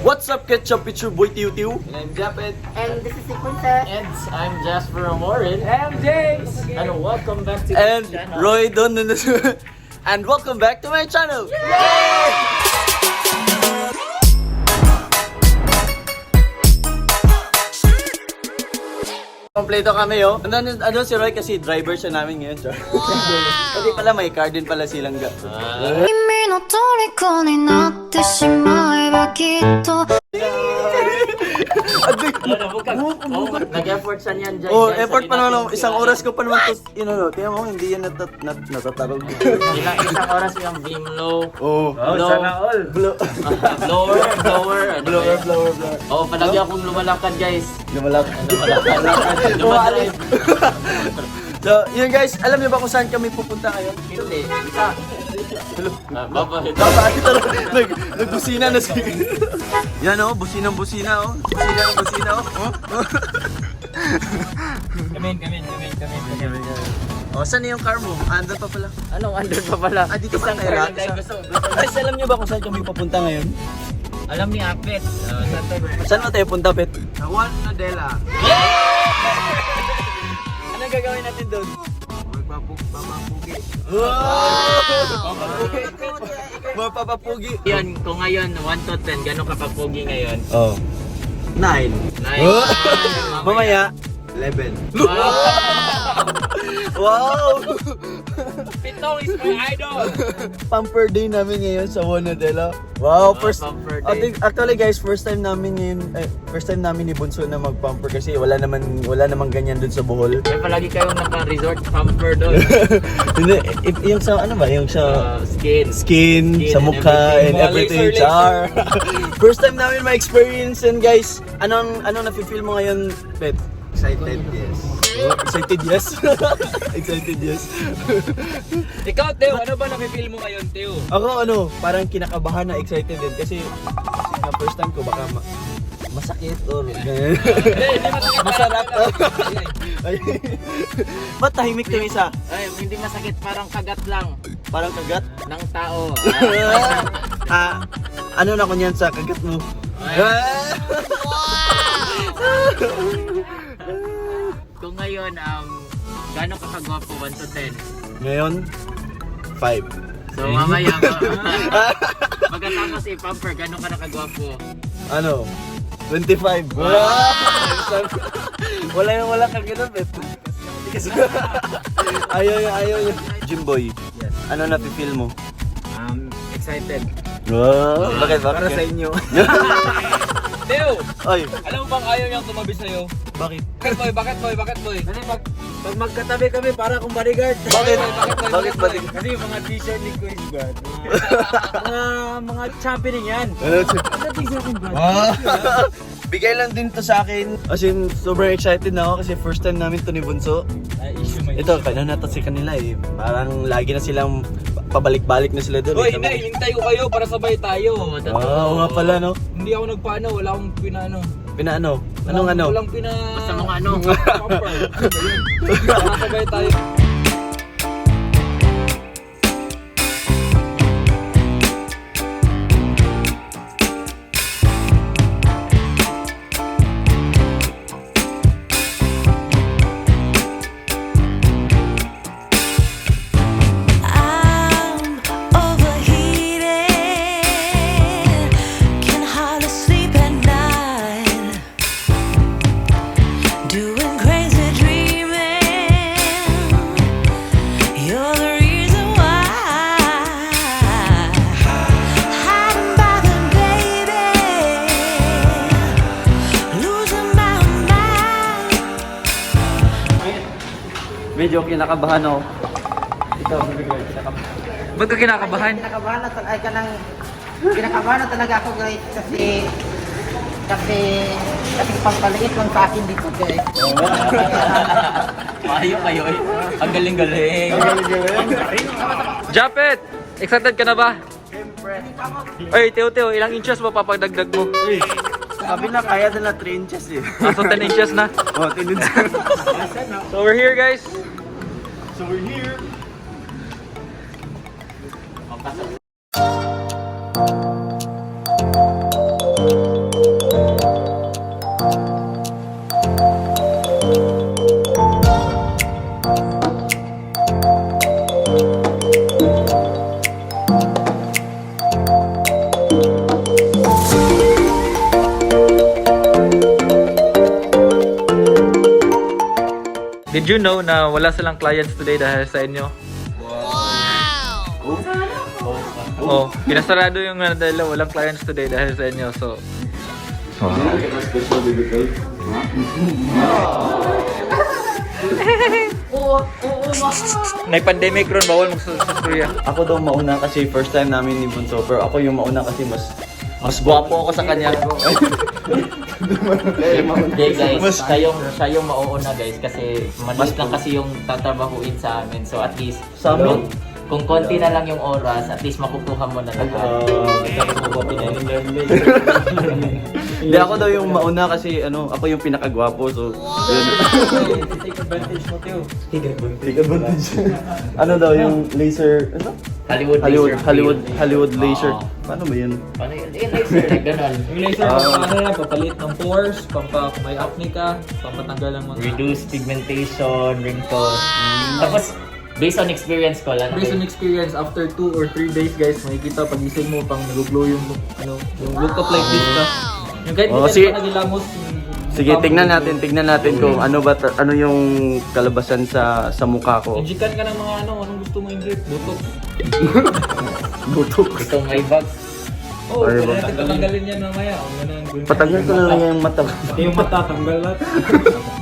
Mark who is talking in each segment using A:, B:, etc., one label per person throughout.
A: What's up, Ketchup? It's your boy Tiu.
B: And I'm Japet.
C: And this is Punta.
B: And I'm Jasper, Amorin.
D: I'm James.
B: And welcome back to
A: And
B: the channel.
A: Roy Don. And welcome back to my channel. Kompleto kami, oh. Ano si Roy kasi driver siya namin ngayon. Pati pala may car din pala silang ga.
B: Nag-effort siya niyan dyan.
A: Oh,
B: guys.
A: effort pa
B: Sabi
A: naman.
B: natin
A: Isang
B: siya.
A: oras ko pa naman to. Tingnan mo, hindi yan natatarog.
B: Isang oras yung beam low.
A: Oh.
D: Sana all.
B: Blower.
A: Blower.
B: Oh, palagi akong lumalakad, guys.
A: Lumalak.
B: Lumadrive.
A: So, yun guys, alam niyo ba kung saan kami pupunta ngayon?
B: Hindi. Isa. Babahit.
A: Nagbusina na si... Yan oh, busina oh. Busina oh.
D: Kamin.
A: Oh, saan na yung car mo? Andun pa pala.
B: Anong under pa pala?
A: Ah, dito pa
B: Isang
A: tayo.
B: car lang gusto.
A: Guys, alam niyo ba kung saan kami papunta ngayon?
B: Alam ni Japet.
A: Saan mo tayo punta, Pet?
D: Nadela.
A: Anong gagawin natin doon?
D: Magpapapugi.
A: Mapapapugi.
B: Yan, kung ngayon, 1 to 10, gano'ng kapapugi ngayon?
A: Oh. 9.
B: 9.
A: Mamaya. 11. Wow!
B: Pitong is my idol!
A: Pamper day namin ngayon sa Nadela. Wow,
B: pamper day.
A: Actually guys, first time namin ni Bunso na mag-pamper kasi wala naman ganyan dun sa Bohol.
B: May palagi kayong naka-resort pamper doon.
A: Hindi, yung sa ano ba, yung sa skin sa
B: and
A: mukha and everything.
D: Laser.
A: Char. First time namin ma-experience and guys, anong nafe-feel mo ngayon, Pet?
D: Excited, yes.
A: Excited, yes. Excited, yes.
D: Ikaw, Teo, ano ba nafe-feel mo ngayon, Teo?
A: Ako parang kinakabahan na excited din kasi na first time ko baka masakit or ganyan. Masarap. Ay. Ba't tahimik to isa?
B: Ay, hindi masakit, parang kagat lang
A: Parang kagat?
B: ng tao.
A: Ano na ko niyan sa kagat mo?
B: Kung ngayon, gano'ng kakagwapo 1 to 10?
A: Ngayon, 5.
B: So mamaya, pagkatapos i-pamper, gano'ng ka nakagwapo?
A: Ano? 25. Wala kang ganun, Pet. Ayaw. Jimboy,
B: Yes.
A: ano na-feel mo?
B: Excited.
A: Wow. Bakit?
D: Para sa inyo. Teo,
A: Ay,
D: alam mo bang ayaw niyang tumabi sa'yo?
A: bakit?
D: Bakit boy?
B: Kasi pag magkatabi kami, para akong bodyguard.
A: Bakit?
D: Kasi yung mga t-shirt ni Chris Brad. mga championing yan. Ano t-shirt ni Brad?
A: Bigay lang din to sa akin. As in, sobrang excited na ako kasi first time namin to ni Bunso.
D: Ay, issue mo.
A: Ito, kaya na to si kanila eh. Parang lagi na silang pabalik-balik na sila doon.
D: Hoy, hindi, hintay ko kayo para sabay tayo.
A: Oo nga pala, no?
D: Hindi ako nagpaano, wala akong pinaano.
A: Pinaano? Anong ano?
D: Walang pina...
B: Basta mga ano.
D: Pamper. Para sabay tayo.
A: Medyo kinakabahan ako. Ito,
D: Ba't ka kinakabahan?
C: Kinakabahan na talaga ako guys kasi pagpaliit lang sa akin dito guys.
B: Mayo kayo eh. Ang galing-galing.
D: Japet! Excited ka na ba? Ay, Teo, ilang inches mo papagdagdag mo?
A: Sabi na kaya na 3 inches eh.
D: So 10 inches na.
A: Oh, 10 inches.
D: So we're here, guys.
A: So we're here.
E: Did you know na wala silang clients today dahil sa inyo? Oh, pinasarado yung Nadela, walang clients today dahil sa inyo. So, May-pandemic ron, bawal magsusuriya.
A: Ako daw mauna kasi first time namin ni Bunso. Pero ako yung mauna kasi mas gwapo ako sa kanya.
B: Hindi guys, siya yung mauuna guys kasi maliit lang kasi yung tatrabahuin sa amin. So at least
A: Sa amin?
B: kung konti na lang yung oras, at least makukuha mo na lahat.
A: Hindi, ako daw yung mauna kasi ako yung pinakagwapo. So,
D: Take advantage mo, Teo.
A: take advantage. Ano daw yung laser, Hollywood laser.
B: Oo.
A: Paano ba yun?
B: Paano yun? Laser, like ganon.
D: Yung laser, papalit ng pores, kung may acne ka, pampatanggal ng mga...
B: Reduce pigmentation, wrinkles. Tapos, based on experience ko lang.
D: Based on experience, after 2 or 3 days guys, makikita pagising mo pang nag-glow yung yung look up like this ka. Yung kahit hindi
A: sige.
D: ka nagilamos.
A: Sige, tignan natin kung ano yung kalabasan sa mukha ko.
D: Injikan ka ng mga anong gusto mo inject? Botox.
A: Butok.
B: Itong eye bags.
D: Oh,
A: Ay,
D: pwede
A: ba?
D: natin patanggalin yan mamaya.
A: Patanggal ko na lang yung mata.
D: Yung mata, tanggal lahat.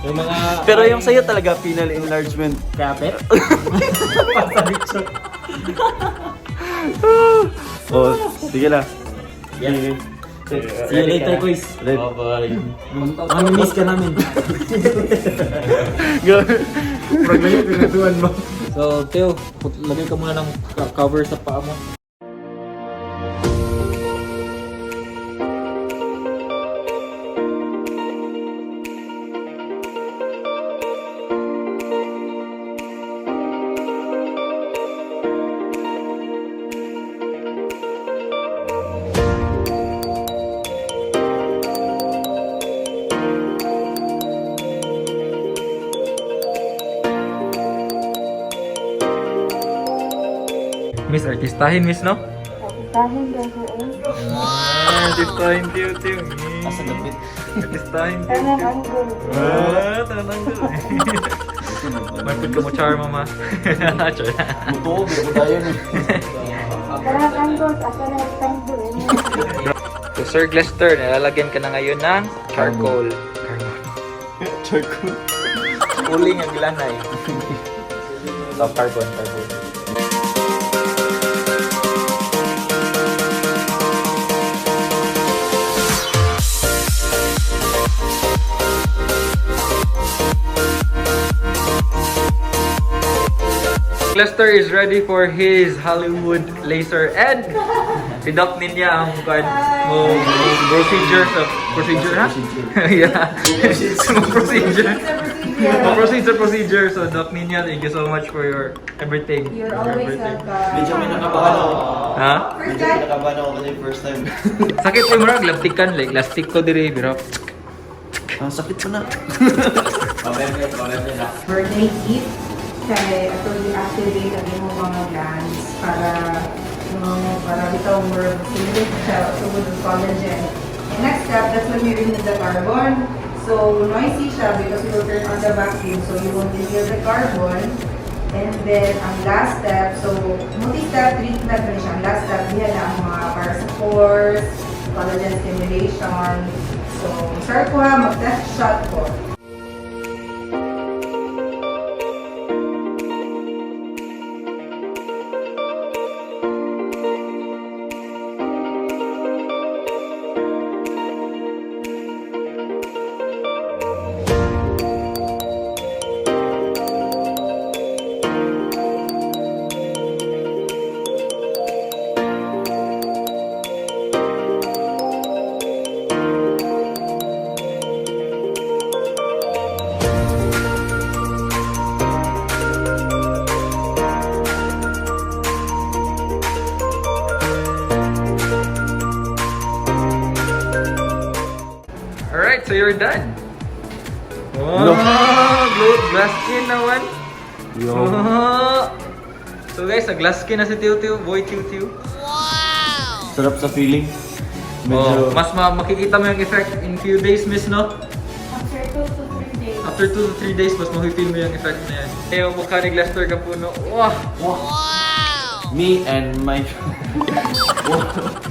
D: Yung mga...
A: Pero yung sa'yo talaga, penile enlargement.
D: Japet? Pasabitso.
A: Oh, sige na.
B: Yes.
D: See you later, quiz.
A: Red.
B: Bye-bye.
D: Miss ka namin.
A: Problema yung pinatuan mo.
D: So, Teo, lagay ka muna ng cover sa paa mo.
E: Miss, artistahin, Miss, no?
F: Artistahin kasi
E: Artistahin, Tiyo.
A: Asa lapit.
E: Artistahin,
F: Tanang anggol.
E: tananggal. Marpit ka mo char, mama. Char.
A: Mutuog, ako tayo ni.
F: Tanang anggol. Asa na Istanbul.
E: So, Sir Glester, nalalagyan ka na ngayon ng charcoal.
A: Charcoal.
E: Uling ang glanay. So, carbon. Glester is ready for his Hollywood laser and si Doc Ninja ang procedure ha? Yeah. Procedure. So Doc Ninja, thank you so much for your everything.
F: You're always
A: Medyo may nakabahan ako.
E: Ha?
A: Medyo may nakabahan ako kasi first time.
E: Sakit mo murag laptikan like lastik ko diri biro.
A: Ang sakit pa na.
F: birthday gift. Kaya ito i-activate ang iyong mga glands para bitaw more stimulate siya so good with collagen. And next step, that's when we remove the carbon. So noisy siya because we will turn on the vacuum so you won't inhale the carbon. And then ang last step, so multi-step treatment na siya. Ang last step, diyan na ang mga para sa pores, collagen stimulation. So start ko ha, mag-test shot ko.
E: Alright, so you're done.
A: Hello.
E: Glass skin naman. Oh. So guys, glass skin na si Tiyo, boy Tiyo.
A: Sarap sa feeling.
E: Oh, mas makikita mo yung effect in few days, miss, no?
F: After 2 to 3 days.
E: After 2 to 3 days, mas ma-feel mo yung effect na yan. Eh, yung mukha ni Glester Capuno. Wow!
A: Me and my...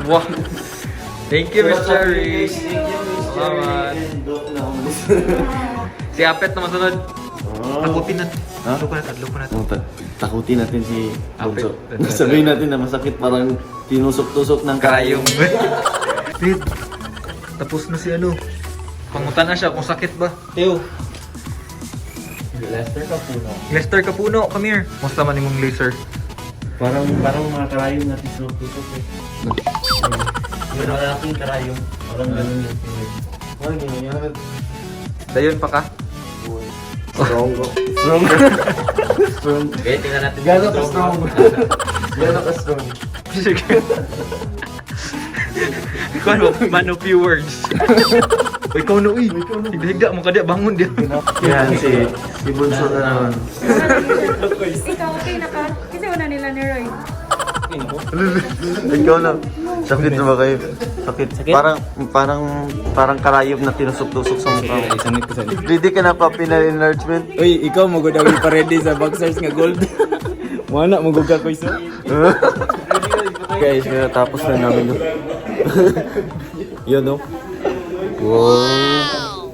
E: Wow! Thank you, Miss Cherry.
A: Thank you, Miss
E: Salamat.
A: Cherry. And Doc na umalis.
E: Si Japet naman sunod.
A: Oh.
E: Takutin natin.
A: Ha?
E: Adlo pa natin.
A: Takutin natin si Bunso.
E: Apit.
A: Sabihin natin na masakit, parang tinusok-tusok ng
E: Karayong. Pit. Tapos na si ano. Pangutan na siya kung sakit ba. Teo.
B: Glester Capuno.
E: Glester Capuno, come here. Musta man imong laser?
A: Parang mga karayong na tinusok-tusok eh. Yung malaking karayong. Parang ganun yun. Parang ganun yan.
E: Dayon pa ka?
A: Strong. Strong. Strong.
B: Okay, tingnan natin.
A: Gano'n ka strong. Gano'n ka strong.
E: Sige. Ikaw ano, man of few words. Ikaw no, uy. Higda mo ka di, bangon di.
A: Yan, si Bunso na naman.
F: Ikaw okay na ka? Kasi una nila ni Roy.
A: Ikaw na. Sakit na ba kayo? Sakit. Parang karayom na tinusok-tusok sa mukha.
D: Sanit ko sanit.
A: Ready ka na pa penal enlargement?
D: Uy, ikaw magudawin pa ready sa boxers nga gold. Mana magugad ko iso.
A: Guys, tapos na namin yun. Yun, no? Wow!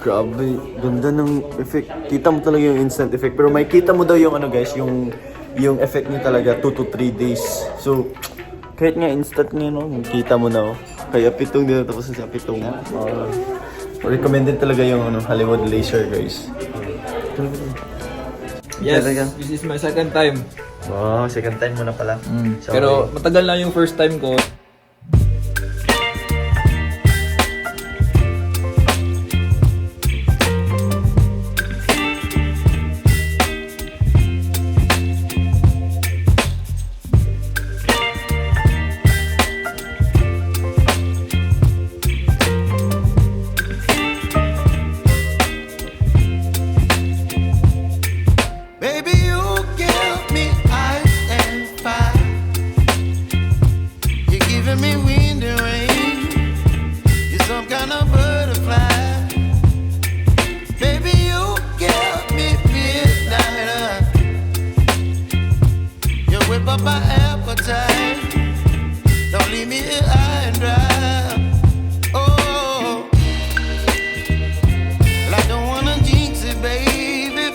A: Grabe, ganda ng effect. Kita mo talaga yung instant effect. Pero may kita mo daw yung ano guys, yung effect niya talaga 2 to 3 days. So, kahit nga instant niya, no? Kita mo na, oh. Kaya pitong din tapos sa pitong. Recommended talaga yung ano, Hollywood laser, guys.
D: Yes,
A: Talaga.
D: this is my second time.
A: Wow, second time mo na pala. Sorry.
D: Pero matagal na yung first time ko.
G: Baby, you give me ice and fire. You're giving me wind and rain. You're some kind of butterfly. Baby, you give me midnight. You whip up my appetite. Don't leave me here high and dry. Oh, well, I don't wanna jinx it, baby.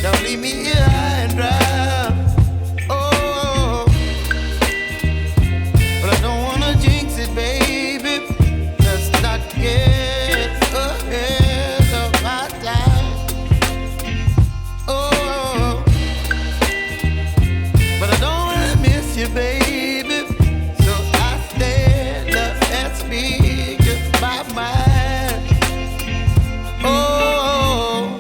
G: Don't leave me here high and dry. Oh, but I don't wanna jinx it, baby. Let's not get ahead of my time. Oh, but I don't wanna miss you, baby. So I stand up and speak just my mind. Oh.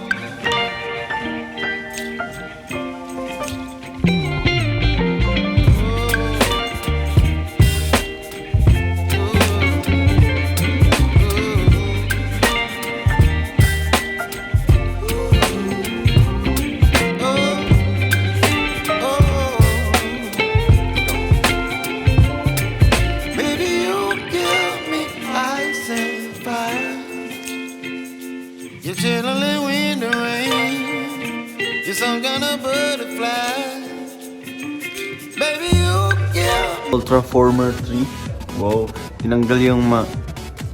G: You're chilling in the rain. You're some kind of butterfly. Baby, you give
A: Ultra Former 3. Wow, tinanggal yung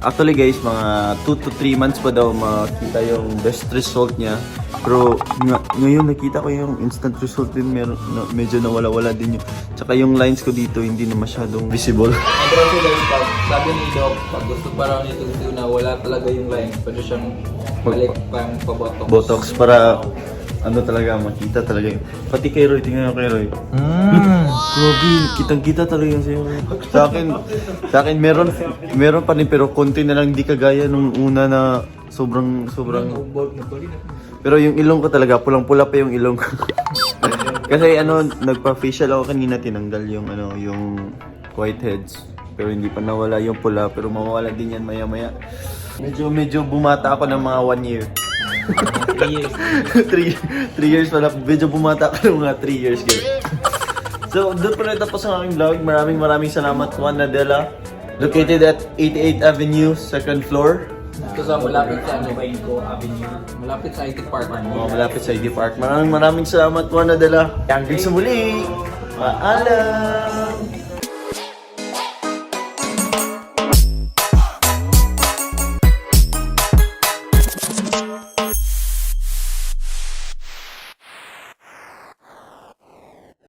A: actually guys, mga 2 to 3 months pa daw makita yung best result niya. Pero ngayon nakita ko yung instant result din, medyo nawala-wala din yun. Tsaka yung lines ko dito hindi na masyadong visible.
D: Pero also guys, sabi ni Doc, pag gusto pa raw nito na wala talaga yung lines, pwede siyang balik pang pabotox.
A: Botox para ano talaga, makita talaga yun. Pati kay Roy, tingnan mo kay Roy. Grabe, kitang-kita talaga yun sa'yo. Sa akin meron pa rin pero konti na lang, di kagaya nung una na sobrang. Pero yung ilong ko talaga, pulang-pula pa yung ilong ko. Kasi nagpa-facial ako kanina, tinanggal yung yung whiteheads. Pero hindi pa nawala yung pula, pero mawawala din yan maya-maya. Medyo bumata ako ng mga 1 year.
B: 3 years.
A: 3 years pala, medyo bumata ako ng mga 3 years guys. So, doon pa rin tapos ang aking vlog. Maraming salamat, Juan Nadela. Located at 88th Avenue, 2nd floor.
D: Ito sa malapit sa Avenue. Malapit sa IT Park.
A: Malapit sa ID Park. Maraming salamat, Juan Nadela. Hanggang sa muli. Paalam!